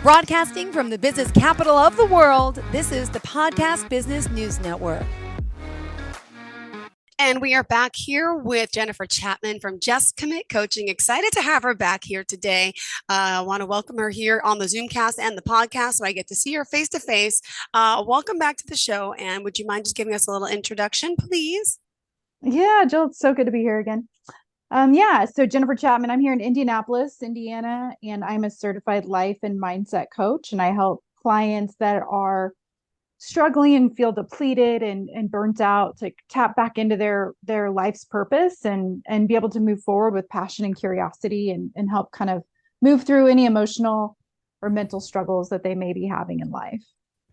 Broadcasting from the business capital of the world, this is the Podcast Business News Network. And we are back here with Jennifer Chapman from Just Commit Coaching. Excited to have her back here today. I want to welcome her here on the Zoomcast and the podcast so I get to see her face to face. Welcome back to the show. And would you mind just giving us a little introduction, please? Yeah, Jill, it's so good to be here again. So Jennifer Chapman, I'm here in Indianapolis, Indiana, and I'm a certified life and mindset coach, and I help clients that are struggling and feel depleted and burnt out to tap back into their life's purpose and be able to move forward with passion and curiosity and help kind of move through any emotional or mental struggles that they may be having in life.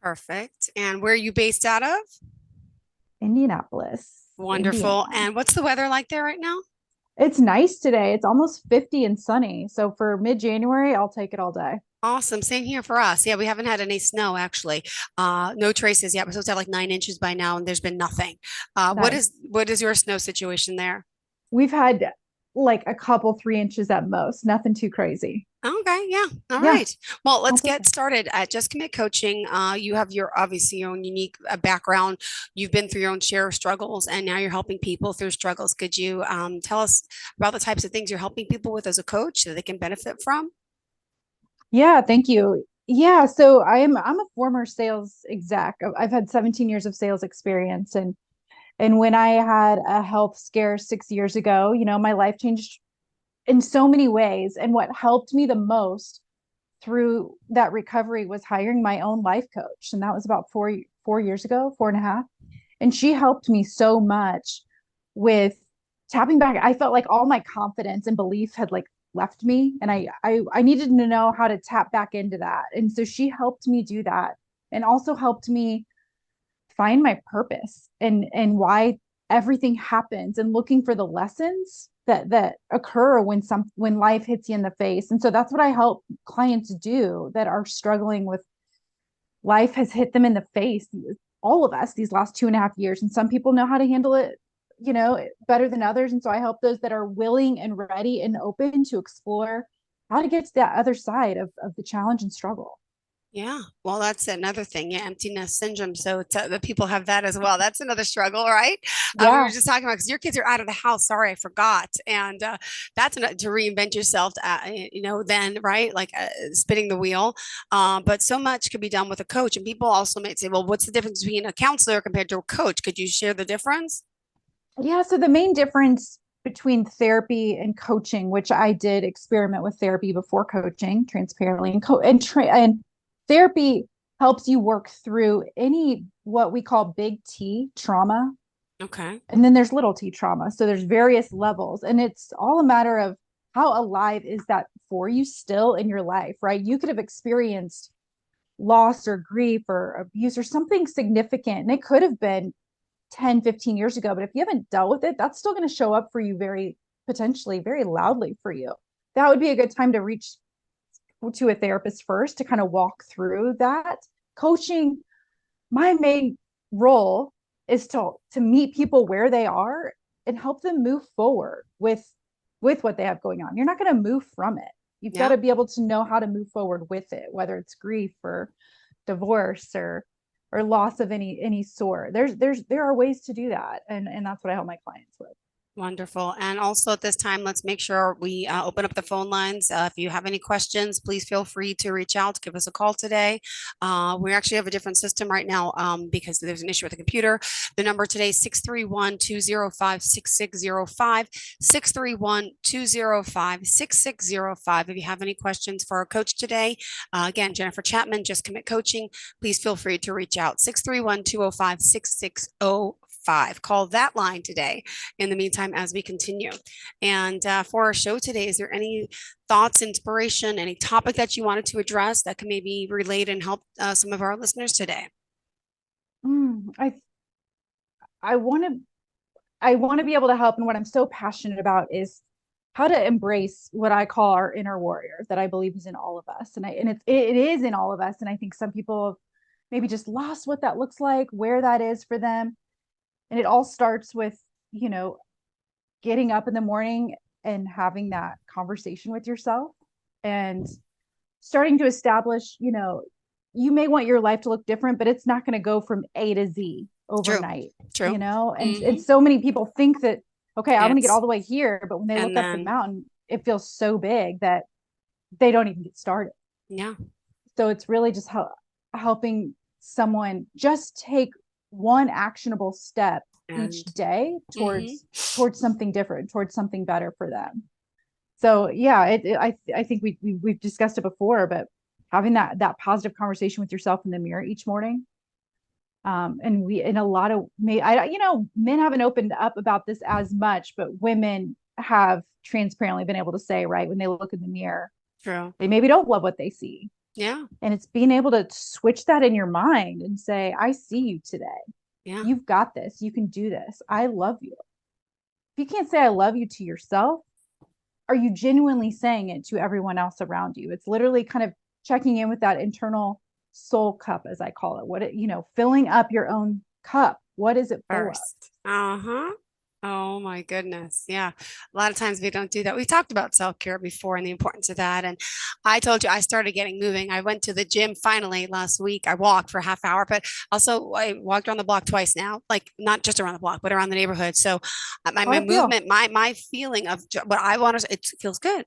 Perfect. And where are you based out of? Indianapolis, Wonderful. Indiana. And what's the weather like there right now? It's nice today. It's almost 50 and sunny. So for mid-January, I'll take it all day. Awesome. Same here for us. Yeah, we haven't had any snow actually. No traces yet. We're supposed to have like 9 inches by now, and there's been nothing. What Nice. is your snow situation there? We've had like a couple 3 inches at most, nothing too crazy. Okay, yeah. All Yeah, right. Well, I'll let's take get it. started at Just Commit Coaching. You have your obviously your own unique background. You've been through your own share of struggles, and now you're helping people through struggles. Could you tell us about the types of things you're helping people with as a coach that they can benefit from? Yeah, thank you. Yeah, so I'm a former sales exec. I've had 17 years of sales experience and when I had a health scare 6 years ago, my life changed in so many ways. And what helped me the most through that recovery was hiring my own life coach. And that was about 4 years ago, 4.5. And she helped me so much with tapping back. I felt like all my confidence and belief had like left me. And I needed to know how to tap back into that. And so she helped me do that and also helped me find my purpose and why everything happens and looking for the lessons that occur when life hits you in the face. And so that's what I help clients do that are struggling with life has hit them in the face, all of us, these last 2.5 years. And some people know how to handle it, better than others. And so I help those that are willing and ready and open to explore how to get to that other side of the challenge and struggle. Yeah, well, that's another thing. Yeah, empty nest syndrome. So the people have that as well. That's another struggle, right? We were Yeah. just talking about because your kids are out of the house. Sorry, I forgot. And that's to reinvent yourself. Then right, like spinning the wheel. But so much could be done with a coach. And people also might say, well, what's the difference between a counselor compared to a coach? Could you share the difference? Yeah. So the main difference between therapy and coaching, which I did experiment with therapy before coaching, transparently, and therapy helps you work through any what we call big T trauma, Okay. and then there's little T trauma. So there's various levels, and it's all a matter of how alive is that for you still in your life, right? You could have experienced loss or grief or abuse or something significant, and it could have been 10, 15 years ago. But if you haven't dealt with it, that's still going to show up for you very potentially, very loudly for you. That would be a good time to reach to a therapist first to kind of walk through that. Coaching, my main role is to meet people where they are and help them move forward with what they have going on. You're not going to move from it. You've got Yeah. to be able to know how to move forward with it, whether it's grief or divorce or loss of any sort. There are ways to do that, and that's what I help my clients with. Wonderful. And also at this time, let's make sure we open up the phone lines. If you have any questions, please feel free to reach out, give us a call today. We actually have a different system right now because there's an issue with the computer. The number today is 631-205-6605, 631-205-6605. If you have any questions for our coach today, again, Jennifer Chapman, Just Commit Coaching, please feel free to reach out, 631-205-6605. Call that line today in the meantime as we continue. And for our show today, is there any thoughts, inspiration, any topic that you wanted to address that can maybe relate and help some of our listeners today? Mm, I want to be able to help, and what I'm so passionate about is how to embrace what I call our inner warrior that I believe is in all of us, and it is in all of us, and I think some people have maybe just lost what that looks like, where that is for them, and it all starts with you know getting up in the morning and having that conversation with yourself and starting to establish, you may want your life to look different, but it's not going to go from A to Z True. overnight, True. and Hmm. so many people think that, okay, I want to get all It's, the way here, but when they and look up the then, mountain, it feels so big that they don't even get started. yeah. So it's really just helping someone just take one actionable step each And, day hmm, towards something different, towards something better for them. So yeah, I think we've discussed it before, but having that positive conversation with yourself in the mirror each morning, and we in a lot of men haven't opened up about this as much, but women have transparently been able to say, right, when they look in the mirror, true. they maybe don't love what they see, Yeah. and it's being able to switch that in your mind and say, I see you today, Yeah. you've got this, you can do this, I love you. If you can't say I love you to yourself, are you genuinely saying it to everyone else around you? It's literally kind of checking in with that internal soul cup, as I call it. Filling up your own cup. What is it full of? First. Uh-huh. Oh my goodness. Yeah. A lot of times we don't do that. We talked about self-care before and the importance of that. And I told you I started getting moving. I went to the gym finally last week. I walked for a half hour, but also I walked around the block twice now, like not just around the block, but around the neighborhood. So my How to feel? movement, my feeling of what I want to, it feels good.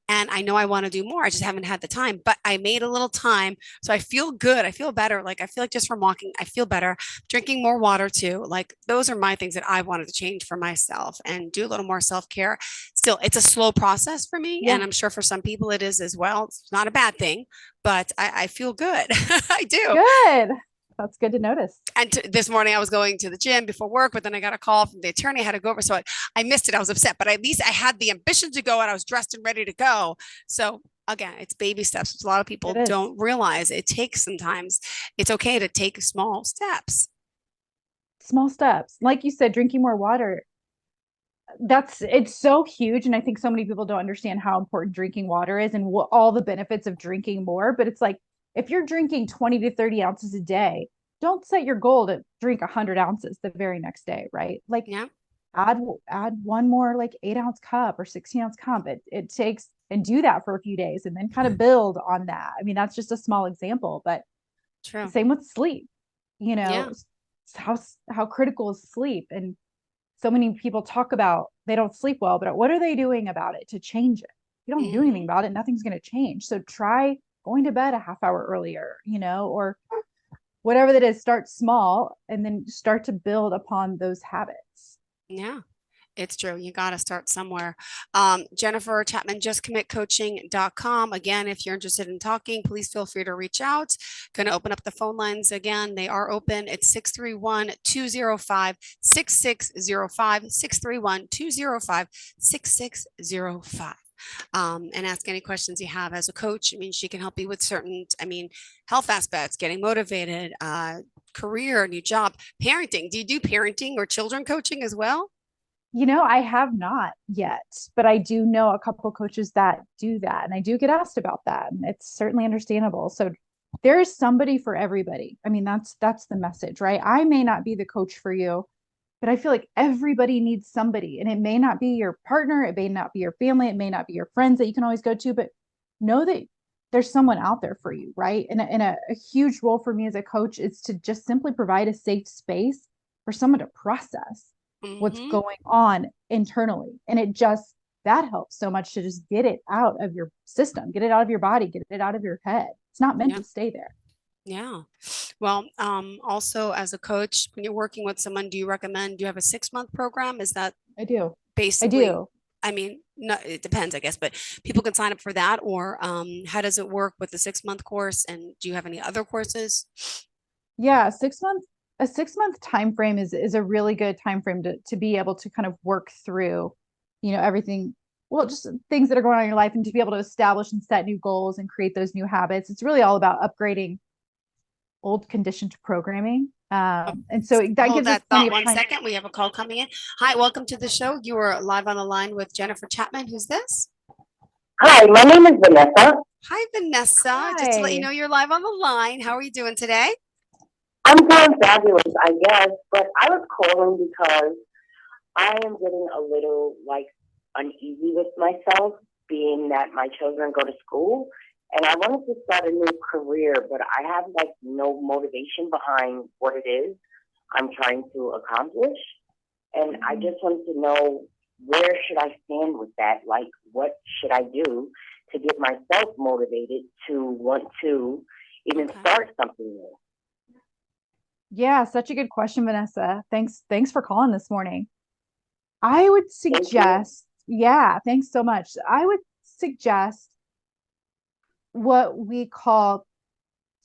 And I know I want to do more. I just haven't had the time, but I made a little time. So I feel good. I feel better. Like I feel like just from walking, I feel better. Drinking more water too. Like those are my things that I wanted to change for myself and do a little more self-care. Still, it's a slow process for me. And Yeah. I'm sure for some people it is as well. It's not a bad thing, but I feel good. I do. Good. That's good to notice. And this morning I was going to the gym before work, but then I got a call from the attorney. I had to go over. So I missed it. I was upset, but at least I had the ambition to go and I was dressed and ready to go. So again, it's baby steps, which a lot of It people is. don't realize. It takes sometimes. It's okay to take small steps. Small steps. Like you said, drinking more water. It's so huge. And I think so many people don't understand how important drinking water is and what all the benefits of drinking more. But it's like, if you're drinking 20 to 30 ounces a day, don't set your goal to drink 100 ounces the very next day, right? Like, Yeah, add one more like 8-ounce cup or 16-ounce cup. It takes, and do that for a few days and then kind of build on that. I mean, that's just a small example, but true. same with sleep. You know, Yeah. how how critical is sleep? And so many people talk about they don't sleep well, but what are they doing about it to change it? If you don't do anything Hmm. about it, nothing's going to change. So try going to bed a half hour earlier, or whatever that is. Start small and then start to build upon those habits. Yeah. It's true. You got to start somewhere. Jennifer Chapman, justcommitcoaching.com. Again, if you're interested in talking, please feel free to reach out. Going to open up the phone lines again. They are open. It's 631-205-6605, 631-205-6605. And ask any questions you have as a coach. I mean, she can help you with certain, health aspects, getting motivated, career, new job, parenting. Do you do parenting or children coaching as well? I have not yet, but I do know a couple of coaches that do that. And I do get asked about that. And it's certainly understandable. So there is somebody for everybody. I mean, that's the message, right? I may not be the coach for you, but I feel like everybody needs somebody. And it may not be your partner, it may not be your family, it may not be your friends that you can always go to, but know that there's someone out there for you, right? And a huge role for me as a coach is to just simply provide a safe space for someone to process what's Hmm. going on internally. And that helps so much to just get it out of your system, get it out of your body, get it out of your head. It's not meant Yeah. to stay there. Yeah. Well, also as a coach, when you're working with someone, do you have a 6 month program? Is that I do. I basically, do. no, it depends, I guess, but people can sign up for that, or how does it work with the 6 month course? And do you have any other courses? Yeah, 6 months. A 6 month time frame is a really good time frame to be able to kind of work through, everything. Well, just things that are going on in your life, and to be able to establish and set new goals and create those new habits. It's really all about upgrading old conditioned programming. Oh, And so that hold gives us that plenty thought of one time. second. We have a call coming in. Hi, welcome to the show. You are live on the line with Jennifer Chapman. Who's this? Hi, my name is Vanessa. Hi, Vanessa. Just to let you know, Hi. you're live on the line. How are you doing today? I'm doing fabulous, I guess, but I was calling because I am getting a little uneasy with myself, being that my children go to school and I wanted to start a new career, but I have like no motivation behind what it is I'm trying to accomplish. And I just wanted to know, where should I stand with that? Like, what should I do to get myself motivated to want to even start something new? Yeah, such a good question, Vanessa. Thanks for calling this morning. I would suggest, yeah, thanks so much. I would suggest what we call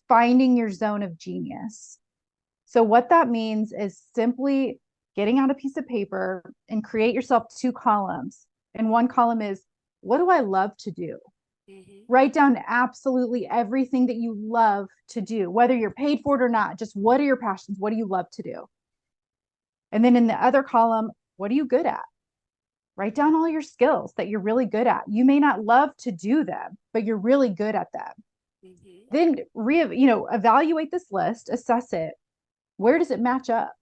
finding your zone of genius. So what that means is simply getting out a piece of paper and create yourself two columns. And one column is, what do I love to do? Write down absolutely everything that you love to do, whether you're paid for it or not. Just what are your passions? What do you love to do? And then in the other column, what are you good at? Write down all your skills that you're really good at. You may not love to do them, but you're really good at them. Then evaluate this list, assess it. Where does it match up?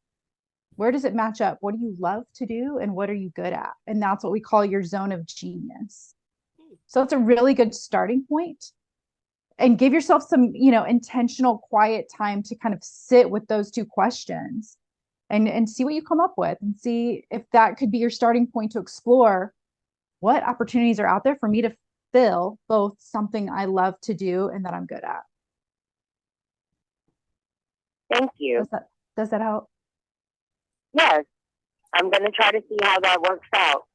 Where does it match up? What do you love to do and what are you good at? And that's what we call your zone of genius. So it's a really good starting point. And give yourself some, intentional quiet time to kind of sit with those two questions and see what you come up with and see if that could be your starting point to explore what opportunities are out there for me to fill both something I love to do and that I'm good at. Thank you. Does that help? Yes. I'm going to try to see how that works out.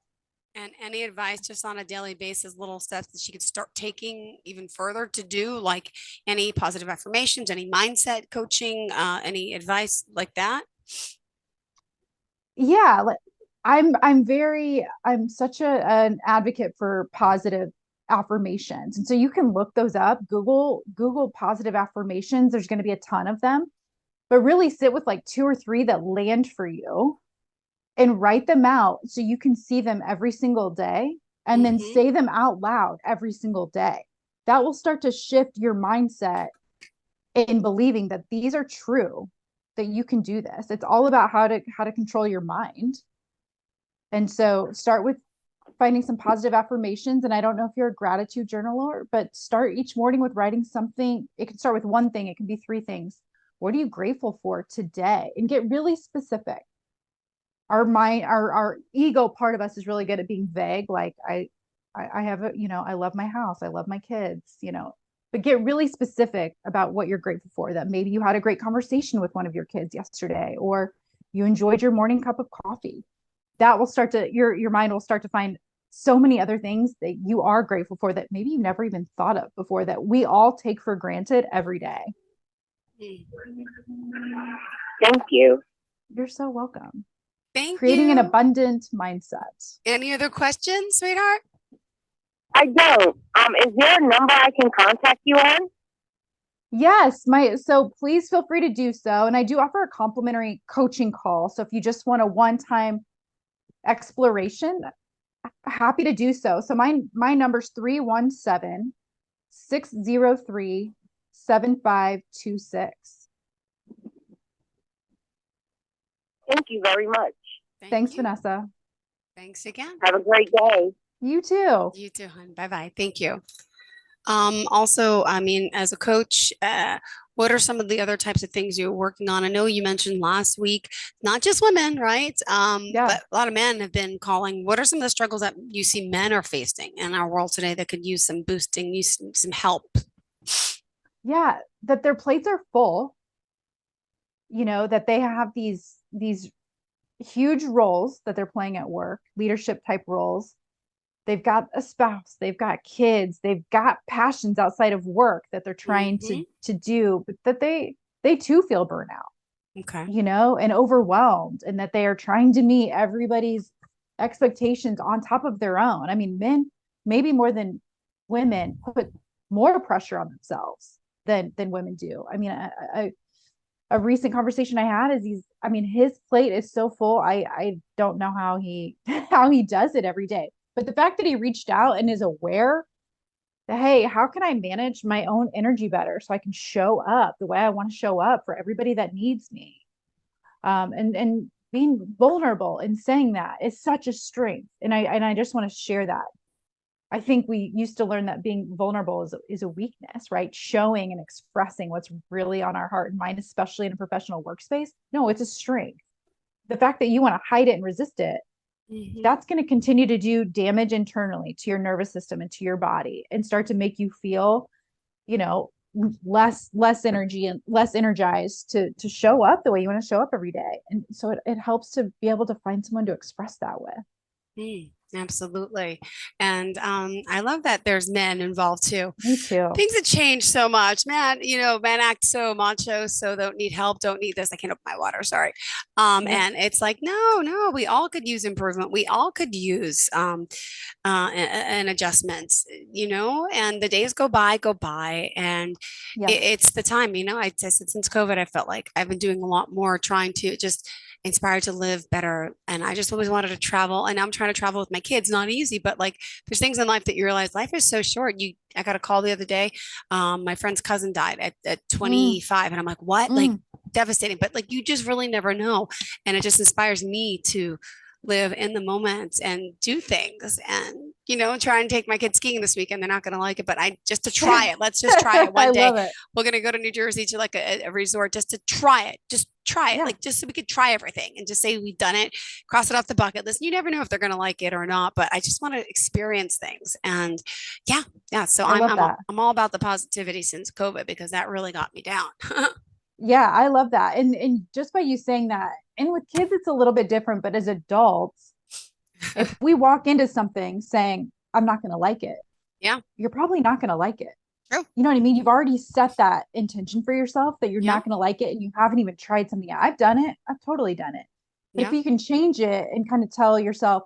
And any advice just on a daily basis, little steps that she could start taking even further to do, like any positive affirmations, any mindset coaching, any advice like that? Yeah, I'm such an advocate for positive affirmations. And so you can look those up, Google positive affirmations. There's going to be a ton of them, but really sit with like 2 or 3 that land for you and write them out so you can see them every single day and then say them out loud every single day. That will start to shift your mindset in believing that these are true, that you can do this. It's all about how to control your mind. And so start with finding some positive affirmations. And I don't know if you're a gratitude journaler, but start each morning with writing something. It can start with one thing. It can be 3 things. What are you grateful for today? And get really specific. Our mind, our ego part of us is really good at being vague. Like I have I love my house. I love my kids, but get really specific about what you're grateful for. That maybe you had a great conversation with one of your kids yesterday, or you enjoyed your morning cup of coffee. That will start to, your mind will start to find so many other things that you are grateful for that maybe you never even thought of before, that we all take for granted every day. Thank you. You're so welcome. Creating an abundant mindset. Any other questions, sweetheart? I don't. Is there a number I can contact you on? Yes, so please feel free to do so. And I do offer a complimentary coaching call. So if you just want a one-time exploration, happy to do so. So my number's 317-603-7526. Thank you very much. Thanks, Vanessa. Thanks again. Have a great day. You too. You too, hon. Bye-bye. Thank you. Also, I mean, as a coach, what are some of the other types of things you're working on? I know you mentioned last week, not just women, right? But a lot of men have been calling. What are some of the struggles that you see men are facing in our world today that could use some boosting, use some help? Yeah, that their plates are full, that they have these huge roles that they're playing at work, leadership type roles. They've got a spouse, they've got kids, they've got passions outside of work that they're trying to do, but that they too feel burnout. Okay. And overwhelmed, and that they are trying to meet everybody's expectations on top of their own. I mean, men, maybe more than women, put more pressure on themselves than women do. I mean, a recent conversation I had is his plate is so full. I don't know how he does it every day. But the fact that he reached out and is aware that, hey, how can I manage my own energy better so I can show up the way I want to show up for everybody that needs me? And being vulnerable and saying that is such a strength. And I just want to share that. I think we used to learn that being vulnerable is a weakness, right? Showing and expressing what's really on our heart and mind, especially in a professional workspace. No, it's a strength. The fact that you want to hide it and resist it, Mm-hmm. that's going to continue to do damage internally to your nervous system and to your body and start to make you feel, you know, less energy and less energized to show up the way you want to show up every day. And so it helps to be able to find someone to express that with. Absolutely. And I love that there's men involved too. Me too. Things have changed so much, man. Men act so macho, so don't need help, don't need this. I can't open my water, sorry. Yep. And it's like, no, no, we all could use improvement. We all could use an adjustment, and the days go by, and Yes. it's the time, I said since COVID, I felt like I've been doing a lot more trying to just inspired to live better. And I just always wanted to travel. And now I'm trying to travel with my kids. Not easy, but like there's things in life that you realize life is so short. I got a call the other day. My friend's cousin died at Mm, 25. And I'm like, what? Like mm. devastating. But like you just really never know. And it just inspires me to live in the moment and do things and try and take my kids skiing this weekend. They're not going to like it, but I just to try it. Let's just try it I one day. love it. We're going to go to New Jersey to like a resort just to try it. Just try it, Yeah, like just so we could try everything and just say we've done it, cross it off the bucket list. You never know if they're going to like it or not, but I just want to experience things. And yeah, yeah. So I I'm love I'm that. I'm all about the positivity since COVID because that really got me down. Yeah, I love that. And just by you saying that, and with kids, it's a little bit different, but as adults, if we walk into something saying, I'm not going to like it, Yeah, you're probably not going to like it. true. You know what I mean? You've already set that intention for yourself that you're Yeah, not going to like it and you haven't even tried something out. I've done it. I've totally done it. But if yeah, you can change it and kind of tell yourself,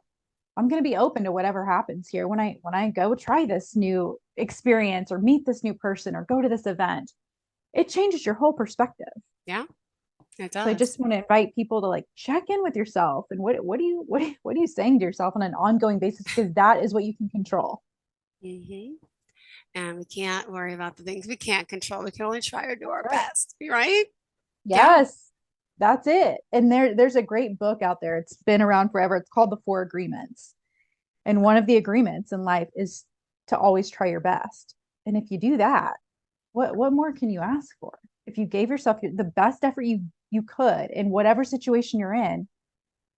I'm going to be open to whatever happens here when I go try this new experience or meet this new person or go to this event, it changes your whole perspective. yeah. It So I does. just want to invite people to like check in with yourself and what are you saying to yourself on an ongoing basis because that is what you can control. Hmm. And we can't worry about the things we can't control. We can only try to do That's our right. best, right? Yeah. Yes, that's it. And there's a great book out there. It's been around forever. It's called The Four Agreements. And one of the agreements in life is to always try your best. And if you do that, what more can you ask for? If you gave yourself the best effort you could in whatever situation you're in,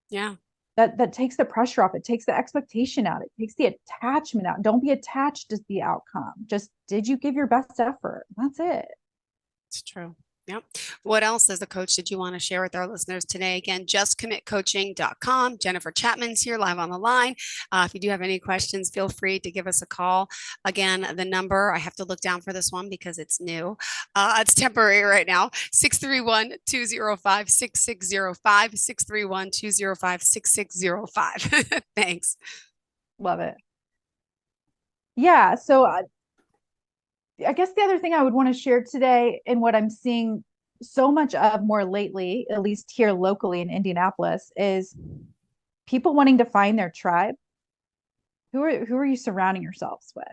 Yeah. that takes the pressure off. It takes the expectation out. It takes the attachment out. Don't be attached to the outcome. Just did you give your best effort? That's it. It's true. Yep. What else as a coach did you want to share with our listeners today? Again, justcommitcoaching.com. Jennifer Chapman's here live on the line. If you do have any questions, feel free to give us a call. Again, the number, I have to look down for this one because it's new. It's temporary right now. 631-205-6605, 631-205-6605. Thanks. Love it. Yeah. So I guess the other thing I would want to share today, and what I'm seeing so much of more lately, at least here locally in Indianapolis, is people wanting to find their tribe. Who are you surrounding yourselves with?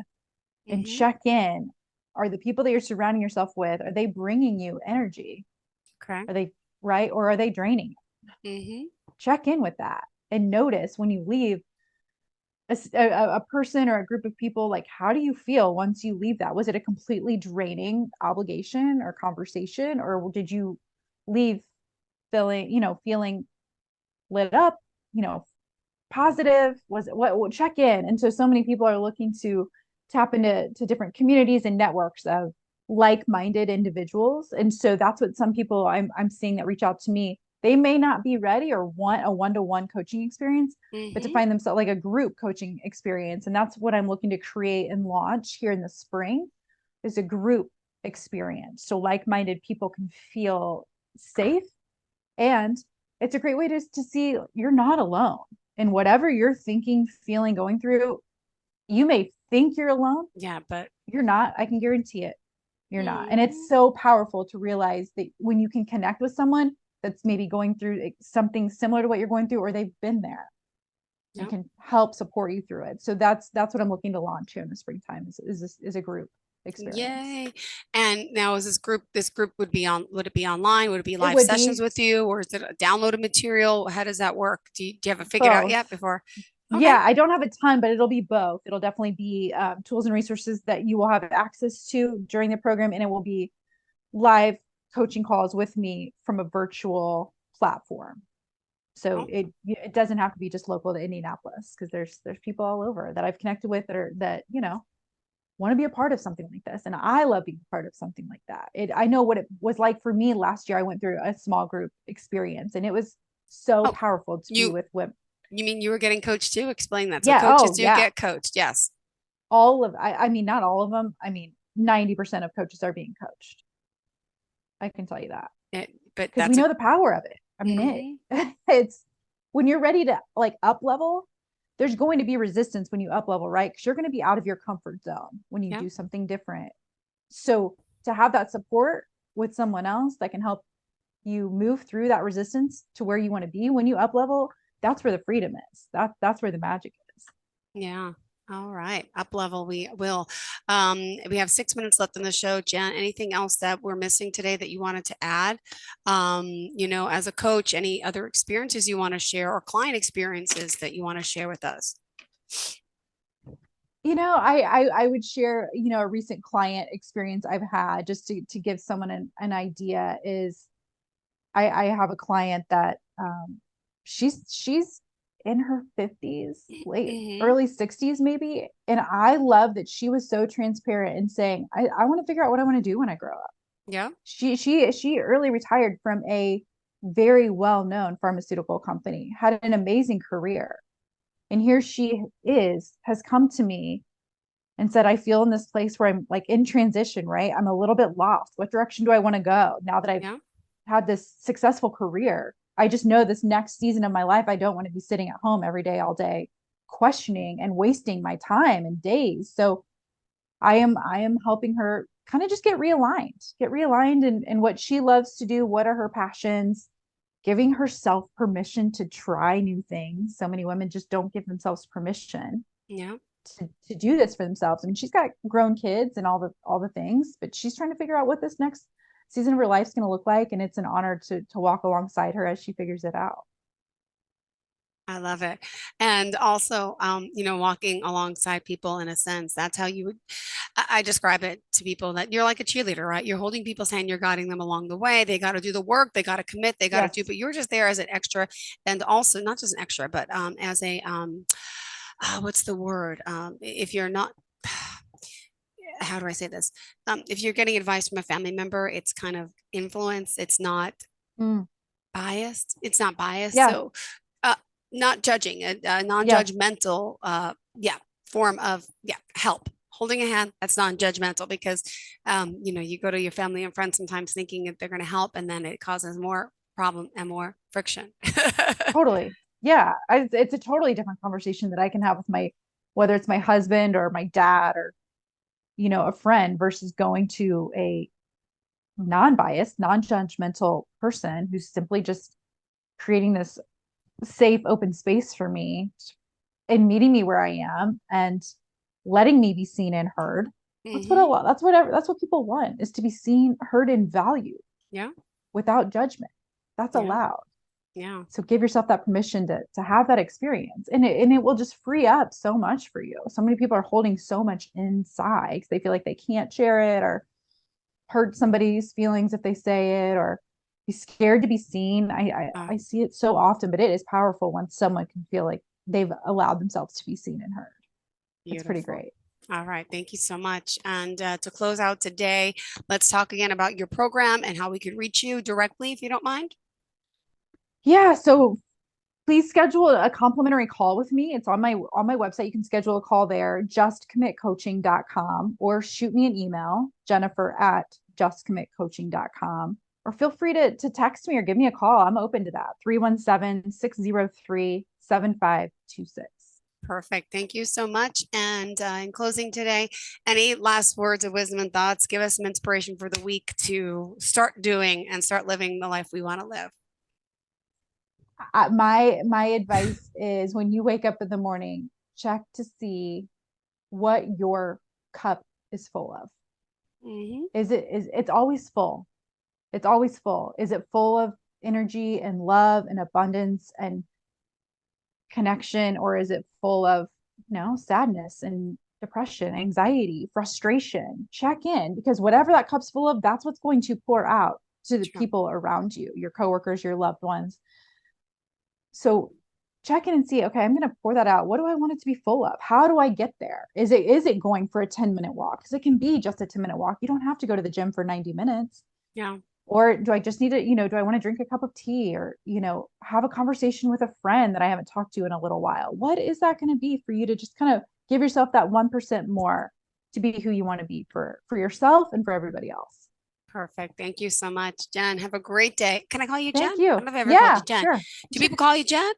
And Hmm. check in. Are the people that you're surrounding yourself with, are they bringing you energy? Okay. Are they right? Or are they draining? Hmm. Check in with that and notice when you leave a person or a group of people, like how do you feel once you leave that? Was it a completely draining obligation or conversation, or did you leave feeling lit up, you know, positive? Was it what check in? And so many people are looking to tap into different communities and networks of like-minded individuals. And so that's what some people I'm seeing that reach out to me. They may not be ready or want a one-to-one coaching experience, but to Hmm. find themselves like a group coaching experience. And that's what I'm looking to create and launch here in the spring is a group experience. So like-minded people can feel safe, and it's a great way to see you're not alone. And whatever you're thinking, feeling, going through, you may think you're alone. Yeah, but You're not. I can guarantee it. You're not. And it's mhm. so powerful to realize that when you can connect with someone that's maybe going through something similar to what you're going through, or they've been there and Yeah. can help support you through it. So that's what I'm looking to launch here in the springtime is a group experience. Yay. And now is this group would it be online? Would it be It live would sessions be with you or is it a downloaded material? How does that work? Do you have it figured out both. yet before? Okay. Yeah, I don't have a ton, but it'll be both. It'll definitely be tools and resources that you will have access to during the program, and it will be live coaching calls with me from a virtual platform. So Oh, it doesn't have to be just local to Indianapolis, because there's people all over that I've connected with that want to be a part of something like this, and I love being a part of something like that. I know what it was like for me last year. I went through a small group experience, and it was so oh, powerful to be you with women. you mean you were getting coached too? Explain that. So Yeah. coaches Oh do yeah. get coached. Yes. I mean, not all of them. I mean, 90% of coaches are being coached. I can tell you that, But because we that's a know the power of it. I mean, mhm. it's when you're ready to like up level, there's going to be resistance when you up level, right? Because you're going to be out of your comfort zone when you Yeah. do something different. So to have that support with someone else that can help you move through that resistance to where you want to be when you up level, that's where the freedom is. That's where the magic is. Yeah. All right. Up level we will. We have 6 minutes left in the show. Jen, anything else that we're missing today that you wanted to add? As a coach, any other experiences you want to share or client experiences that you want to share with us? I would share, a recent client experience I've had, just to give someone an idea. Is I have a client that she's in her 50s, late Hmm. early 60s maybe. And I love that she was so transparent in saying, I want to figure out what I want to do when I grow up. Yeah. She early retired from a very well-known pharmaceutical company, had an amazing career. And here she has come to me and said, I feel in this place where I'm like in transition, right? I'm a little bit lost. What direction do I want to go now that I've Yeah. had this successful career? I just know this next season of my life, I don't want to be sitting at home every day, all day, questioning and wasting my time and days. So I am helping her kind of just get realigned in what she loves to do. What are her passions? Giving herself permission to try new things. So many women just don't give themselves permission Yeah. to do this for themselves. I mean, she's got grown kids and all the things, but she's trying to figure out what this next season of her life is going to look like. And it's an honor to walk alongside her as she figures it out. I love it. And also, walking alongside people in a sense, that's how you would, I describe it to people that you're like a cheerleader, right? You're holding people's hand, you're guiding them along the way. They got to do the work, they got to commit, they got to do, Yes. but you're just there as an extra. And also not just an extra, but as a, what's the word? If you're not, how do I say this? If you're getting advice from a family member, it's kind of influence. It's not Mm. biased. It's not biased. Yeah. So uh, not judging, a Yeah. non-judgmental, form of help. Holding a hand, that's non-judgmental because, you go to your family and friends sometimes thinking that they're going to help, and then it causes more problem and more friction. Totally. Yeah. It's a totally different conversation that I can have with whether it's my husband or my dad or, a friend, versus going to a non-biased, non-judgmental person who's simply just creating this safe, open space for me and meeting me where I am and letting me be seen and heard. That's what a Hmm. lot, that's what people want, is to be seen, heard, and valued Yeah, without judgment. That's yeah, allowed. yeah, So give yourself that permission to have that experience. And it will just free up so much for you. So many people are holding so much inside because they feel like they can't share it, or hurt somebody's feelings if they say it, or be scared to be seen. I see it so often, but it is powerful when someone can feel like they've allowed themselves to be seen and heard. It's pretty beautiful. great. All right, thank you so much. And to close out today, let's talk again about your program and how we could reach you directly, if you don't mind. Yeah, so please schedule a complimentary call with me. It's on my website. You can schedule a call there, justcommitcoaching.com, or shoot me an email, Jennifer@justcommitcoaching.com, or feel free to text me or give me a call. I'm open to that. 317-603-7526. Perfect. Thank you so much. And in closing today, any last words of wisdom and thoughts? Give us some inspiration for the week to start doing and start living the life we want to live. My advice is, when you wake up in the morning, check to see what your cup is full of. Hmm. It's always full. It's always full. Is it full of energy and love and abundance and connection, or is it full of, sadness and depression, anxiety, frustration? Check in, because whatever that cup's full of, that's what's going to pour out to the people around you, your coworkers, your loved ones. So check in and see, okay, I'm going to pour that out. What do I want it to be full of? How do I get there? Is it going for a 10-minute walk? Because it can be just a 10-minute walk. You don't have to go to the gym for 90 minutes. Yeah. Or do I just need to, do I want to drink a cup of tea, or, have a conversation with a friend that I haven't talked to in a little while? What is that going to be for you to just kind of give yourself that 1% more to be who you want to be for yourself and for everybody else? Perfect. Thank you so much, Jen. Have a great day. Can I call you Jen? Thank you. I don't know if I ever called you Jen. Sure. Do people call you Jen?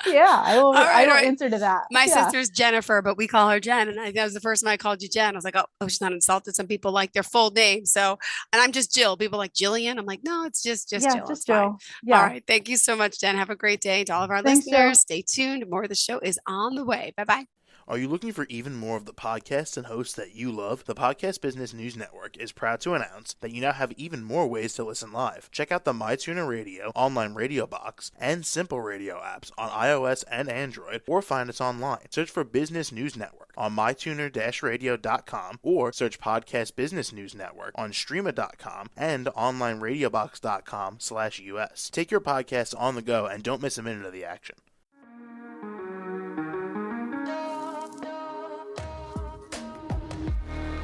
Yeah, I will. Right, I will answer to that. My sister's Jennifer, but we call her Jen. And that was the first time I called you Jen. I was like, oh, she's not insulted. Some people like their full name. So, and I'm just Jill. People like Jillian. I'm like, no, it's just Jill. Just it's Jill. fine. Yeah. All right. Thank you so much, Jen. Have a great day. To all of our Thanks, listeners, Jill. stay tuned. More of the show is on the way. Bye-bye. Are you looking for even more of the podcasts and hosts that you love? The Podcast Business News Network is proud to announce that you now have even more ways to listen live. Check out the MyTuner Radio, online radio box, and Simple Radio apps on iOS and Android, or find us online. Search for Business News Network on mytuner-radio.com, or search Podcast Business News Network on streama.com and onlineradiobox.com/US. Take your podcast on the go and don't miss a minute of the action.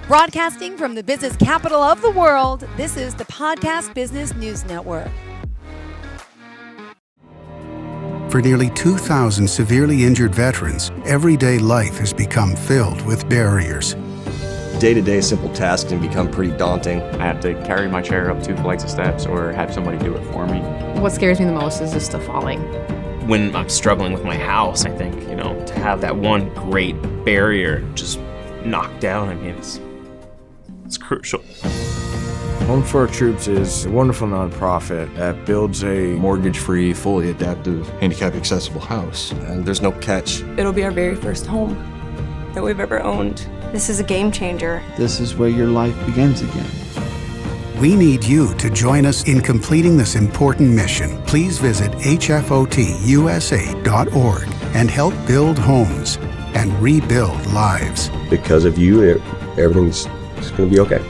Broadcasting from the business capital of the world, this is the Podcast Business News Network. For nearly 2,000 severely injured veterans, everyday life has become filled with barriers. Day-to-day simple tasks can become pretty daunting. I have to carry my chair up 2 flights of steps or have somebody do it for me. What scares me the most is just the falling. When I'm struggling with my house, I think, to have that one great barrier just knocked down, it's crucial. Home for Our Troops is a wonderful nonprofit that builds a mortgage-free, fully adaptive, handicap-accessible house. And there's no catch. It'll be our very first home that we've ever owned. This is a game changer. This is where your life begins again. We need you to join us in completing this important mission. Please visit hfotusa.org and help build homes and rebuild lives. Because of you, everything's going to be okay.